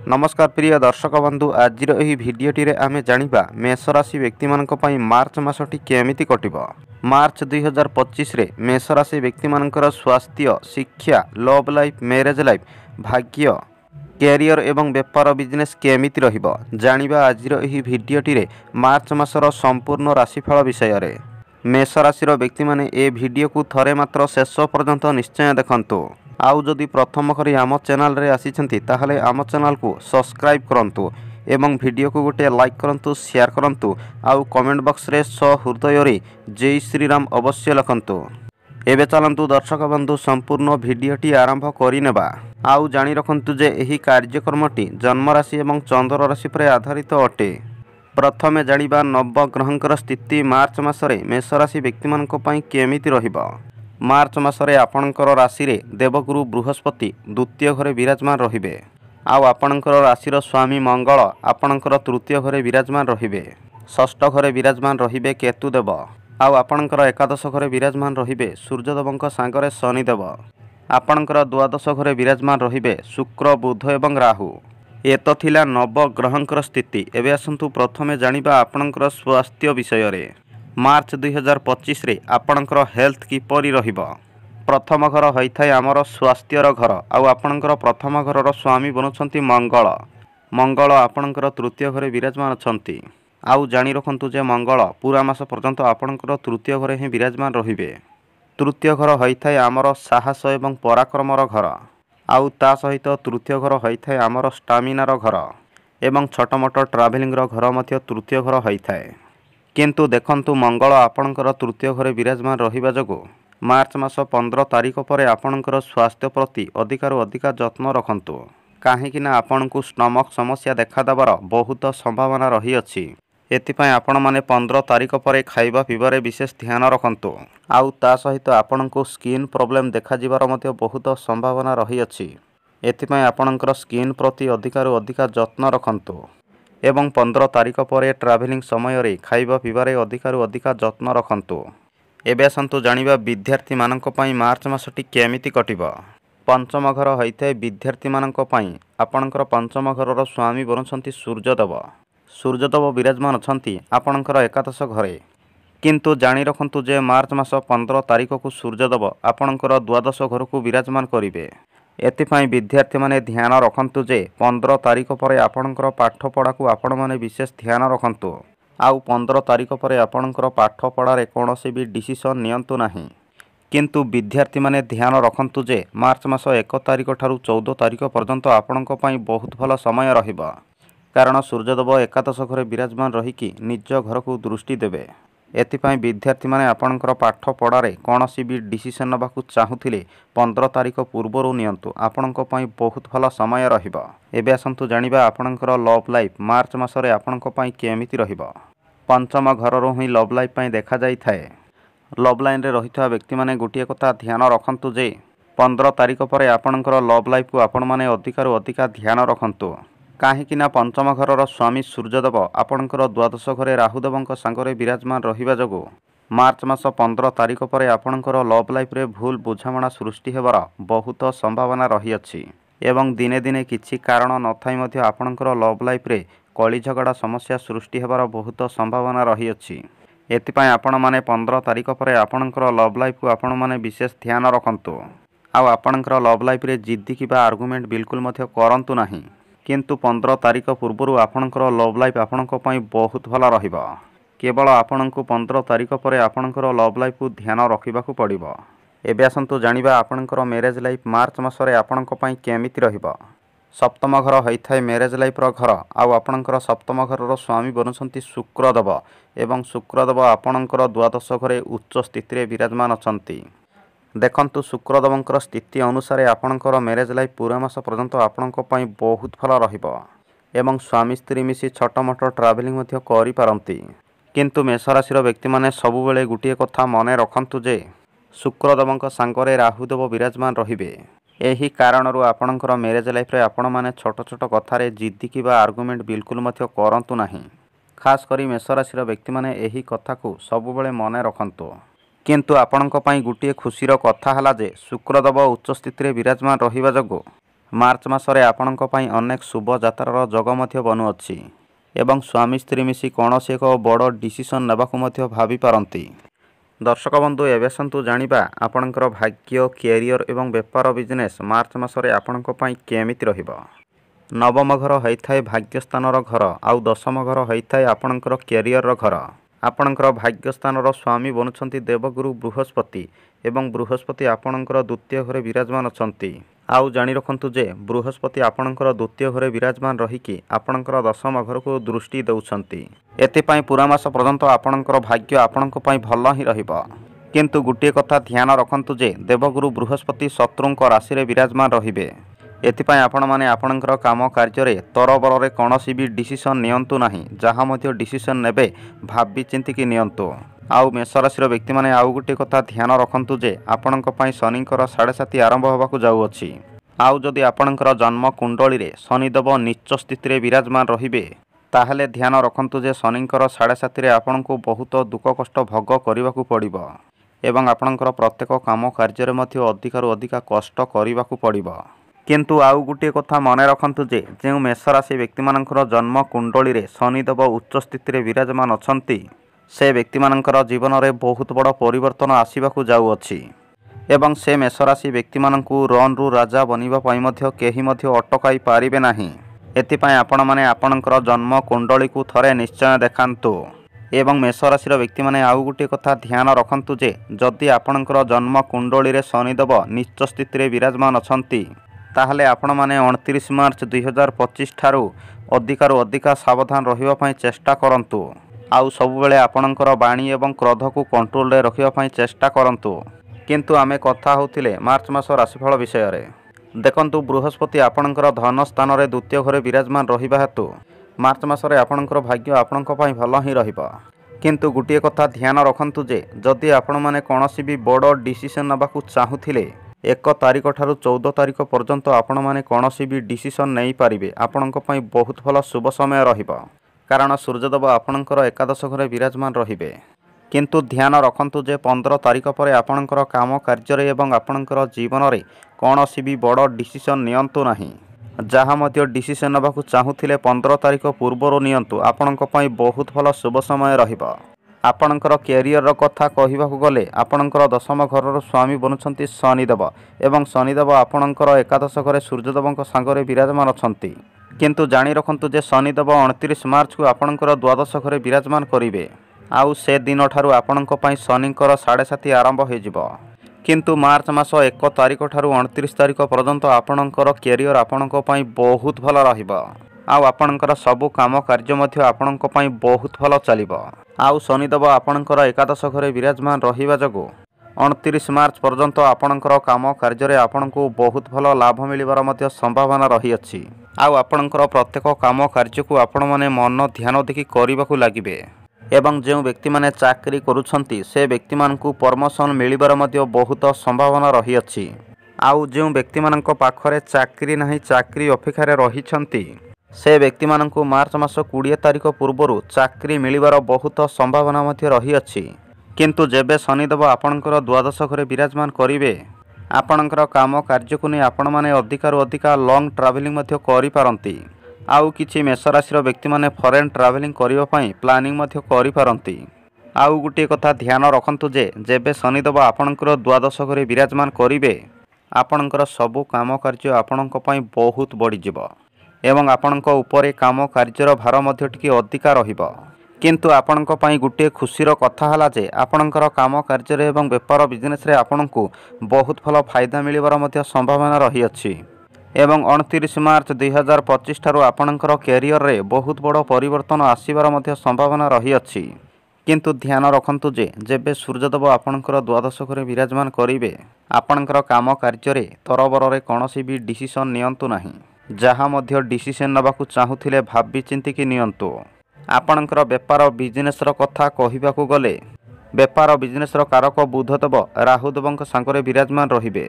नमस्कार प्रिय दर्शक बंधु आज भिडटी आमे जानिबा मेष राशि व्यक्ति मानक पई मार्च मासटी केमिति कटिबो। मार्च 2025 रे मेष राशि व्यक्ति मानकर स्वास्थ्य, शिक्षा, लव लाइफ, मैरेज लाइफ, भाग्य, कैरियर एवं व्यापार बिजनेस केमिति रहिबो जानिबा आज भिडटी रे मार्च मासर संपूर्ण राशिफल विषय रे। मेष राशिर व्यक्ति माने ए वीडियो को थरे मात्र शेष पर्यंत निश्चय देखंतु। आउ जदि प्रथम करी आम चैनल रे आसीछंती ताहले आम चैनल को सब्सक्राइब करंतु एवं वीडियो को गोटे लाइक करंतु, शेयर करंतु आउ कमेंट बॉक्स रे सहृदय रे जय श्री राम अवश्य लिखंतु। एबे चलंतु दर्शक बंधु संपूर्ण वीडियोटी आरंभ करिनेबा। आउ जानि रखंतु जे एही कार्यक्रमटी जन्म राशि एवं चंद्र राशि पर आधारित अटे। प्रथमे जानिबा नवग्रहंकर स्थिति मार्च मासरे मेष राशि व्यक्ति मानक पई केमिति रहिबो। मार्च मासरे आपणकर राशि रे देवगुरु बृहस्पति द्वितीय घरे विराजमान रहिबे। आउ आपणकर राशिर स्वामी मंगल आपणकर तृतीय घरे विराजमान रहिबे। षष्ठ घरे विराजमान रहिबे केतुदेव। आउ आपणकर एकादश घरे विराजमान रहिबे सूर्यदेवंक सांगरे शनिदेव। आपणकर द्वादश घरे विराजमान रहिबे शुक्र, बुध एवं राहु। एत थिला नवग्रहंकर स्थिति। एबे आसंतु प्रथमे जानिबा आपणकर स्वास्थ्य विषय रे। मार्च 2025 रे आपणकर हेल्थ किपरि रहिबो। प्रथम घर होइथाय आमर स्वास्थ्यर घर। आउ आपणकर प्रथम घरर स्वामी बनुछंती मंगल। मंगल आपणकर तृतीय घरे विराजमान अछंती। आउ जानि रखंतु जे मंगल पूरा मास पर्यंत आपणकर तृतीय घरे ही विराजमान रहिबे। तृतीय घर होइथाय आमर साहस एवं पराक्रमर घर। आउ ता सहित तृतीय घर होइथाय आमर स्टामिनार घर एवं छोट मोट ट्रावेलिंगर घर मध्य तृतीय घर होइथाय। किंतु देखंतु मंगल आपणकर तृतीय घरे विराजमान रहिबा जगो मार्च मास 15 तारिख पर आपणकर स्वास्थ्य प्रति अधिकारु अधिका जत्न रखंतु। काहेकि ना आपणकु स्टमक समस्या देखा देबार बहुत संभावना रही अछि। एथिपाई आपण माने 15 तारिख पर खाइबा पीबारे विशेष ध्यान रखंतु। आउ ता सहित आपणकु स्किन प्रॉब्लम देखा जिबार मध्य बहुत संभावना रही अछि। एथिपाई आपणकर स्किन प्रति अधिकारु अधिका जत्न रखंतु एवं 15 तारिख पर ट्रावेलिंग समय रे खाइबा पीबारे अधिकारु अधिका जत्न रखंतु। एबे आसंतु जानिबा विद्यार्थी मानक पई मार्च मासटी केमिति कटिबो। पंचम घर होइथे विद्यार्थी मानक पई आपणकर पंचम घरर स्वामी बनुछंती सूर्यदेव। सूर्यदेव विराजमान अछंती आपणकर एकादश घरे। किंतु जानि रखंतु जे मार्च मास 15 तारिख को सूर्यदेव आपणकर द्वादश घर को विराजमान करिवे। एथिपाई विद्यार्थी माने ध्यान रखंतु जे 15 तारिख पर आपणकर पाठ पढ़ा को आपण माने विशेष ध्यान रखंतु। आउ 15 तारिख पर आपणकर पाठ पढ़ारे कोनोसी भी डिसीजन नियंतु नाही। किंतु विद्यार्थी माने ध्यान रखंतु जे मार्च मास 1 तारिख ठारू 14 तारिख पर्यंत आपणक पई बहुत भल समय रहिबो। कारण सूर्यदेव एकादश घरे विराजमान रहिकी निज घर को दृष्टि देबे। एथिपाई विद्यार्थी माने आपणकर पाठ पढ़ारे कोनोसी भी डिसीजन नबाकू चाहुथिले 15 तारिख पूर्वरु नियंतु आपणक पई बहुत भल समय रहिबो। एबे आसंतु जानिबा आपणकर लव लाइफ मार्च मासरे आपणक पई केमिति रहिबो। पंचम घररो ही लव लाइफ पई देखा जाई थाए। लव लाइन रे रहितवा व्यक्ति माने गोटिए कथा ध्यान रखंतु जे 15 तारिख पर आपणकर लव लाइफ को आपण माने अधिकारु अधिका ध्यान रखंतु। काहेकि ना पंचम घरर स्वामी सूर्यदेव आपणकर द्वादश घरे राहुदेवंक सांगरे विराजमान रहिबा जगो मार्च मास 15 तारिख पर आपणकर लव लाइफ रे भूल बुझामणा सृष्टि हेबार बहुत संभावना रही अछि। एवं दिने दिने किछि कारण नथाई मध्य आपणकर लव लाइफ रे कली झगड़ा समस्या सृष्टि हेबार बहुत संभावना रही अछि। एथिपाई आपण माने 15 तारिख पर आपणकर लव लाइफ को आपण माने विशेष ध्यान रखंतु। आउ आपणकर लव लाइफ रे जिद्दी किबा आर्गुमेंट बिल्कुल मध्य करंतु नाही। किंतु 15 तारिख पूर्वरु आपणकर लव लाइफ आपणक पई बहुत भल रहिबो। केवल आपणकु 15 तारिख पर आपणकर लव लाइफ को ध्यान रखिबाकू पड़िबो। एबे आसंतु जानिबा आपणकर मैरेज लाइफ मार्च मासरे आपणक पई केमिति रहिबो। सप्तम घर होइथाय मैरेज लाइफ रो घर। आउ आपणकर सप्तम घरर स्वामी बनुछंती शुक्रदेव एवं शुक्रदेव आपणकर द्वादश घरे उच्च स्थिति रे विराजमान अछंती। देखंतु शुक्रदेवंकर स्थिति अनुसार आपणकर मैरेज लाइफ पूरा मास पर्यंत आपणक पई बहुत भल रहिबो एवं स्वामी स्त्री मिसी छोट मोट ट्रावेलिंग मध्य करि पारंती। किंतु मेष राशिर व्यक्ति माने सबु बेले गुटिए कथा मने रखंतु जे शुक्रदेवंक सांगरे राहुदेव विराजमान रहिबे। एही कारणरु आपणकर मैरेज लाइफ रे आपण माने छोट छोट कथारे जिद्दी किबा आर्गुमेंट बिल्कुल मध्य करंतु नाही। खास करी मेष राशिर व्यक्ति माने एही कथा को सबु बेले मने रखंतु। किंतु आपणक पई गुटिए खुशीर कथा हला जे शुक्रदेव उच्च स्थिति रे विराजमान रहिबा जगो ମାର୍ଚ୍ଚ ମାସରେ ଆପଣଙ୍କ ପାଇଁ ଅନେକ ଶୁଭ ଯାତ୍ରାର ଯୋଗ ମଧ୍ୟ ବନୁଅଛି ଏବଂ ସ୍ୱାମୀ ସ୍ତ୍ରୀ ମିଶି କୌଣସି ଏକ ବଡ଼ ଡିସିସନ୍ ନେବାକୁ ମଧ୍ୟ ଭାବିପାରନ୍ତି। ଦର୍ଶକ ବନ୍ଧୁ, ଏବେ ଆସନ୍ତୁ ଜାଣିବା ଆପଣଙ୍କର ଭାଗ୍ୟ, କ୍ୟାରିୟର ଏବଂ ବେପାର ବିଜନେସ୍ ମାର୍ଚ୍ଚ ମାସରେ ଆପଣଙ୍କ ପାଇଁ କେମିତି ରହିବ। ନବମ ଘର ହୋଇଥାଏ ଭାଗ୍ୟସ୍ଥାନର ଘର, ଆଉ ଦଶମ ଘର ହୋଇଥାଏ ଆପଣଙ୍କର କ୍ୟାରିୟରର ଘର। ଆପଣଙ୍କର ଭାଗ୍ୟସ୍ଥାନର ସ୍ୱାମୀ ବନୁଛନ୍ତି ଦେବଗୁରୁ ବୃହସ୍ପତି ଏବଂ ବୃହସ୍ପତି ଆପଣଙ୍କର ଦ୍ୱିତୀୟ ଘରେ ବିରାଜମାନ ଅଛନ୍ତି। ଆଉ ଜାଣି ରଖନ୍ତୁ ଯେ ବୃହସ୍ପତି ଆପଣଙ୍କର ଦ୍ୱିତୀୟ ଘରେ ବିରାଜମାନ ରହିକି ଆପଣଙ୍କର ଦଶମ ଘରକୁ ଦୃଷ୍ଟି ଦେଉଛନ୍ତି। ଏଥିପାଇଁ ପୁରା ମାସ ପର୍ଯ୍ୟନ୍ତ ଆପଣଙ୍କର ଭାଗ୍ୟ ଆପଣଙ୍କ ପାଇଁ ଭଲ ହିଁ ରହିବ। କିନ୍ତୁ ଗୋଟିଏ କଥା ଧ୍ୟାନ ରଖନ୍ତୁ ଯେ ଦେବଗୁରୁ ବୃହସ୍ପତି ଶତ୍ରୁଙ୍କ ରାଶିରେ ବିରାଜମାନ ରହିବେ। ଏଥିପାଇଁ ଆପଣମାନେ ଆପଣଙ୍କର କାମ କାର୍ଯ୍ୟରେ ତରବରରେ କୌଣସି ବି ଡିସିସନ୍ ନିଅନ୍ତୁ ନାହିଁ। ଯାହା ମଧ୍ୟ ଡିସିସନ୍ ନେବେ ଭାବି ଚିନ୍ତିକି ନିଅନ୍ତୁ। ଆଉ ମେଷ ରାଶିର ବ୍ୟକ୍ତିମାନେ ଆଉ ଗୋଟିଏ କଥା ଧ୍ୟାନ ରଖନ୍ତୁ ଯେ ଆପଣଙ୍କ ପାଇଁ ଶନିଙ୍କର 7.5 ଆରମ୍ଭ ହେବାକୁ ଯାଉଅଛି। ଆଉ ଯଦି ଆପଣଙ୍କର ଜନ୍ମ କୁଣ୍ଡଳୀରେ ଶନିଦେବ ନୀଚ ସ୍ଥିତିରେ ବିରାଜମାନ ରହିବେ, ତାହେଲେ ଧ୍ୟାନ ରଖନ୍ତୁ ଯେ ଶନିଙ୍କର 7.5ରେ ଆପଣଙ୍କୁ ବହୁତ ଦୁଃଖ କଷ୍ଟ ଭୋଗ କରିବାକୁ ପଡ଼ିବ ଏବଂ ଆପଣଙ୍କର ପ୍ରତ୍ୟେକ କାମ କାର୍ଯ୍ୟରେ ମଧ୍ୟ ଅଧିକରୁ ଅଧିକ କଷ୍ଟ କରିବାକୁ ପଡ଼ିବ। କିନ୍ତୁ ଆଉ ଗୋଟିଏ କଥା ମନେ ରଖନ୍ତୁ ଯେ ଯେଉଁ ମେଷ ରାଶି ବ୍ୟକ୍ତିମାନଙ୍କର ଜନ୍ମ କୁଣ୍ଡଳୀରେ ଶନିଦେବ ଉଚ୍ଚ ସ୍ଥିତିରେ ବିରାଜମାନ ଅଛନ୍ତି, ସେ ବ୍ୟକ୍ତିମାନଙ୍କର ଜୀବନରେ ବହୁତ ବଡ଼ ପରିବର୍ତ୍ତନ ଆସିବାକୁ ଯାଉଅଛି ଏବଂ ସେ ମେଷ ରାଶି ବ୍ୟକ୍ତିମାନଙ୍କୁ ରନ୍ରୁ ରାଜା ବନିବା ପାଇଁ ମଧ୍ୟ କେହି ମଧ୍ୟ ଅଟକାଇ ପାରିବେ ନାହିଁ। ଏଥିପାଇଁ ଆପଣମାନେ ଆପଣଙ୍କର ଜନ୍ମ କୁଣ୍ଡଳୀକୁ ଥରେ ନିଶ୍ଚୟ ଦେଖାନ୍ତୁ। ଏବଂ ମେଷ ରାଶିର ବ୍ୟକ୍ତିମାନେ ଆଉ ଗୋଟିଏ କଥା ଧ୍ୟାନ ରଖନ୍ତୁ ଯେ ଯଦି ଆପଣଙ୍କର ଜନ୍ମ କୁଣ୍ଡଳୀରେ ଶନିଦେବ ନୀଚ ସ୍ଥିତିରେ ବିରାଜମାନ ଅଛନ୍ତି, ତାହେଲେ ଆପଣମାନେ 29 ମାର୍ଚ୍ଚ 2025 ଠାରୁ ଅଧିକରୁ ଅଧିକ ସାବଧାନ ରହିବା ପାଇଁ ଚେଷ୍ଟା କରନ୍ତୁ। ଆଉ ସବୁବେଳେ ଆପଣଙ୍କର ବାଣୀ ଏବଂ କ୍ରୋଧକୁ କଣ୍ଟ୍ରୋଲରେ ରଖିବା ପାଇଁ ଚେଷ୍ଟା କରନ୍ତୁ। କିନ୍ତୁ ଆମେ କଥା ହେଉଥିଲେ ମାର୍ଚ୍ଚ ମାସ ରାଶିଫଳ ବିଷୟରେ। ଦେଖନ୍ତୁ, ବୃହସ୍ପତି ଆପଣଙ୍କର ଧନ ସ୍ଥାନରେ ଦ୍ୱିତୀୟ ଘରେ ବିରାଜମାନ ରହିବା ହେତୁ ମାର୍ଚ୍ଚ ମାସରେ ଆପଣଙ୍କର ଭାଗ୍ୟ ଆପଣଙ୍କ ପାଇଁ ଭଲ ହିଁ ରହିବ। କିନ୍ତୁ ଗୋଟିଏ କଥା ଧ୍ୟାନ ରଖନ୍ତୁ ଯେ ଯଦି ଆପଣମାନେ କୌଣସି ବି ବଡ଼ ଡିସିସନ୍ ନେବାକୁ ଚାହୁଁଥିଲେ, 1 ତାରିଖ ଠାରୁ 14 ତାରିଖ ପର୍ଯ୍ୟନ୍ତ ଆପଣମାନେ କୌଣସି ବି ଡିସିସନ୍ ନେଇପାରିବେ। ଆପଣଙ୍କ ପାଇଁ ବହୁତ ଭଲ ଶୁଭ ସମୟ ରହିବ, କାରଣ ସୂର୍ଯ୍ୟଦେବ ଆପଣଙ୍କର ଏକାଦଶ ଘରେ ବିରାଜମାନ ରହିବେ। କିନ୍ତୁ ଧ୍ୟାନ ରଖନ୍ତୁ ଯେ 15 ତାରିଖ ପରେ ଆପଣଙ୍କର କାମ କାର୍ଯ୍ୟରେ ଏବଂ ଆପଣଙ୍କର ଜୀବନରେ କୌଣସି ବି ବଡ଼ ଡିସିସନ୍ ନିଅନ୍ତୁ ନାହିଁ। ଯାହା ମଧ୍ୟ ଡିସିସନ୍ ନେବାକୁ ଚାହୁଁଥିଲେ 15 ତାରିଖ ପୂର୍ବରୁ ନିଅନ୍ତୁ। ଆପଣଙ୍କ ପାଇଁ ବହୁତ ଭଲ ଶୁଭ ସମୟ ରହିବ। ଆପଣଙ୍କର କ୍ୟାରିୟରର କଥା କହିବାକୁ ଗଲେ ଆପଣଙ୍କର ଦଶମ ଘରର ସ୍ୱାମୀ ବନୁଛନ୍ତି ଶନିଦେବ ଏବଂ ଶନିଦେବ ଆପଣଙ୍କର ଏକାଦଶ ଘରେ ସୂର୍ଯ୍ୟଦେବଙ୍କ ସାଙ୍ଗରେ ବିରାଜମାନ ଅଛନ୍ତି। କିନ୍ତୁ ଜାଣି ରଖନ୍ତୁ ଯେ ଶନିଦେବ 29 ମାର୍ଚ୍ଚକୁ ଆପଣଙ୍କର ଦ୍ୱାଦଶ ଘରେ ବିରାଜମାନ କରିବେ। ଆଉ ସେ ଦିନଠାରୁ ଆପଣଙ୍କ ପାଇଁ ଶନିଙ୍କର 7.5 ଆରମ୍ଭ ହୋଇଯିବ। କିନ୍ତୁ ମାର୍ଚ୍ଚ ମାସ 1 ତାରିଖ ଠାରୁ 29 ତାରିଖ ପର୍ଯ୍ୟନ୍ତ ଆପଣଙ୍କର କ୍ୟାରିୟର ଆପଣଙ୍କ ପାଇଁ ବହୁତ ଭଲ ରହିବ। ଆଉ ଆପଣଙ୍କର ସବୁ କାମ କାର୍ଯ୍ୟ ମଧ୍ୟ ଆପଣଙ୍କ ପାଇଁ ବହୁତ ଭଲ ଚାଲିବ। ଆଉ ଶନିଦେବ ଆପଣଙ୍କର ଏକାଦଶ ଘରେ ବିରାଜମାନ ରହିବା ଯୋଗୁଁ 29 ମାର୍ଚ୍ଚ ପର୍ଯ୍ୟନ୍ତ ଆପଣଙ୍କର କାମ କାର୍ଯ୍ୟରେ ଆପଣଙ୍କୁ ବହୁତ ଭଲ ଲାଭ ମିଳିବାର ମଧ୍ୟ ସମ୍ଭାବନା ରହିଅଛି। ଆଉ ଆପଣଙ୍କର ପ୍ରତ୍ୟେକ କାମ କାର୍ଯ୍ୟକୁ ଆପଣମାନେ ମନ ଧ୍ୟାନ ଦେଇକି କରିବାକୁ ଲାଗିବେ। ଏବଂ ଯେଉଁ ବ୍ୟକ୍ତିମାନେ ଚାକିରି କରୁଛନ୍ତି ସେ ବ୍ୟକ୍ତିମାନଙ୍କୁ ପ୍ରମୋସନ୍ ମିଳିବାର ମଧ୍ୟ ବହୁତ ସମ୍ଭାବନା ରହିଅଛି। ଆଉ ଯେଉଁ ବ୍ୟକ୍ତିମାନଙ୍କ ପାଖରେ ଚାକିରି ନାହିଁ, ଚାକିରି ଅପେକ୍ଷାରେ ରହିଛନ୍ତି, ସେ ବ୍ୟକ୍ତିମାନଙ୍କୁ ମାର୍ଚ୍ଚ ମାସ 20 ତାରିଖ ପୂର୍ବରୁ ଚାକିରି ମିଳିବାର ବହୁତ ସମ୍ଭାବନା ମଧ୍ୟ ରହିଅଛି। କିନ୍ତୁ ଯେବେ ଶନିଦେବ ଆପଣଙ୍କର ଦ୍ୱାଦଶ ଘରେ ବିରାଜମାନ କରିବେ, ଆପଣଙ୍କର କାମ କାର୍ଯ୍ୟକୁ ନେଇ ଆପଣମାନେ ଅଧିକରୁ ଅଧିକ ଲଙ୍ଗ୍ ଟ୍ରାଭେଲିଂ ମଧ୍ୟ କରିପାରନ୍ତି। ଆଉ କିଛି ମେଷ ରାଶିର ବ୍ୟକ୍ତିମାନେ ଫରେନ୍ ଟ୍ରାଭେଲିଂ କରିବା ପାଇଁ ପ୍ଲାନିଂ ମଧ୍ୟ କରିପାରନ୍ତି। ଆଉ ଗୋଟିଏ କଥା ଧ୍ୟାନ ରଖନ୍ତୁ ଯେ ଯେବେ ଶନିଦେବ ଆପଣଙ୍କର ଦ୍ୱାଦଶ ଘରେ ବିରାଜମାନ କରିବେ, ଆପଣଙ୍କର ସବୁ କାମ କାର୍ଯ୍ୟ ଆପଣଙ୍କ ପାଇଁ ବହୁତ ବଢ଼ିଯିବ ଏବଂ ଆପଣଙ୍କ ଉପରେ କାମ କାର୍ଯ୍ୟର ଭାର ମଧ୍ୟ ଟିକେ ଅଧିକା ରହିବ। କିନ୍ତୁ ଆପଣଙ୍କ ପାଇଁ ଗୋଟିଏ ଖୁସିର କଥା ହେଲା ଯେ ଆପଣଙ୍କର କାମ କାର୍ଯ୍ୟରେ ଏବଂ ବେପାର ବିଜନେସ୍ରେ ଆପଣଙ୍କୁ ବହୁତ ଭଲ ଫାଇଦା ମିଳିବାର ମଧ୍ୟ ସମ୍ଭାବନା ରହିଅଛି। ଏବଂ 29 ମାର୍ଚ୍ଚ 2025 ଠାରୁ ଆପଣଙ୍କର କ୍ୟାରିୟରରେ ବହୁତ ବଡ଼ ପରିବର୍ତ୍ତନ ଆସିବାର ମଧ୍ୟ ସମ୍ଭାବନା ରହିଅଛି। କିନ୍ତୁ ଧ୍ୟାନ ରଖନ୍ତୁ ଯେ ଯେବେ ସୂର୍ଯ୍ୟଦେବ ଆପଣଙ୍କର ଦ୍ୱାଦଶ ଘରେ ବିରାଜମାନ କରିବେ, ଆପଣଙ୍କର କାମ କାର୍ଯ୍ୟରେ ତରବରରେ କୌଣସି ବି ଡିସିସନ୍ ନିଅନ୍ତୁ ନାହିଁ। ଯାହା ମଧ୍ୟ ଡିସିସନ୍ ନେବାକୁ ଚାହୁଁଥିଲେ ଭାବି ଚିନ୍ତିକି ନିଅନ୍ତୁ। ଆପଣଙ୍କର ବେପାର ବିଜନେସ୍ର କଥା କହିବାକୁ ଗଲେ, ବେପାର ବିଜନେସ୍ର କାରକ ବୁଧଦେବ ରାହୁଦେବଙ୍କ ସାଙ୍ଗରେ ବିରାଜମାନ ରହିବେ।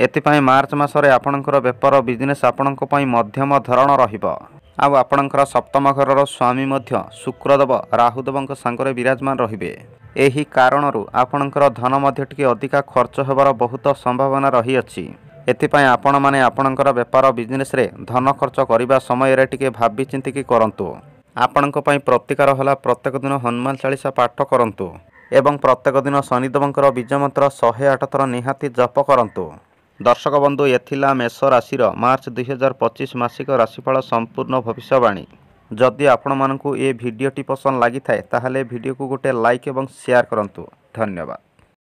ଏଥିପାଇଁ ମାର୍ଚ୍ଚ ମାସରେ ଆପଣଙ୍କର ବେପାର ବିଜନେସ୍ ଆପଣଙ୍କ ପାଇଁ ମଧ୍ୟମ ଧରଣ ରହିବ। ଆଉ ଆପଣଙ୍କର ସପ୍ତମ ଘରର ସ୍ୱାମୀ ମଧ୍ୟ ଶୁକ୍ରଦେବ ରାହୁଦେବଙ୍କ ସାଙ୍ଗରେ ବିରାଜମାନ ରହିବେ। ଏହି କାରଣରୁ ଆପଣଙ୍କର ଧନ ମଧ୍ୟ ଟିକେ ଅଧିକା ଖର୍ଚ୍ଚ ହେବାର ବହୁତ ସମ୍ଭାବନା ରହିଅଛି। एथिपाई आपण माने आपणकर बेपार बिजनेस रे धन खर्च करने समय टिके भावी चिंतिकी करंतु। आपणक पई प्रतिकार होला प्रत्येक दिन हनुमान चालीसा पाठ करंतु एवं प्रत्येक दिन शनिदेवंकर बीज मंत्र 108 थर निहाती जप करंतु। दर्शक बंधु एथिला मेष राशि मार्च 2025 मासिक राशिफल संपूर्ण भविष्यवाणी। जदि आपण मानकु ए भिडियोटी पसंद लगी थाए ताहले भिडियो को गोटे लाइक एवं शेयर करंतु। धन्यवाद।